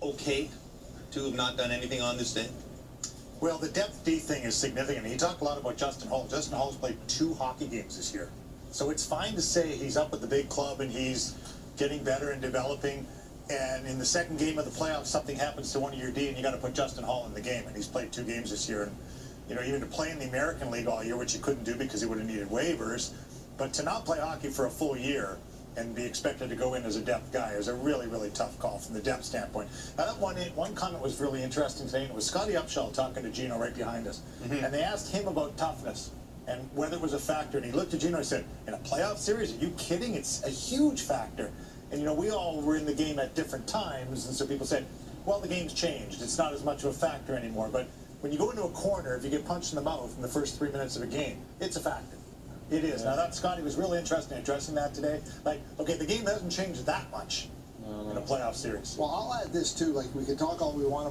okay to have not done anything on this day? Well, the depth D thing is significant. He talked a lot about Justin Hall. Justin Hall's played 2 hockey games this year. So it's fine to say he's up at the big club and he's getting better and developing. And in the second game of the playoffs, something happens to one of your D and you got to put Justin Hall in the game. And he's played 2 games this year. And, you know, even to play in the American League all year, which he couldn't do because he would have needed waivers, but to not play hockey for a full year and be expected to go in as a depth guy is a really, really tough call from the depth standpoint. I thought one comment was really interesting today, and it was Scotty Upshall talking to Gino right behind us. And they asked him about toughness and whether it was a factor, and he looked at Gino and said, in a playoff series, are you kidding? It's a huge factor. And, you know, we all were in the game at different times, and so people said, well, the game's changed. It's not as much of a factor anymore. But when you go into a corner, if you get punched in the mouth in the first 3 minutes of a game, it's a factor. It is. Now, that Scotty was really interested in addressing that today. Like, okay, the game doesn't change that much in a playoff series. Well, I'll add this, too. Like, we can talk all we want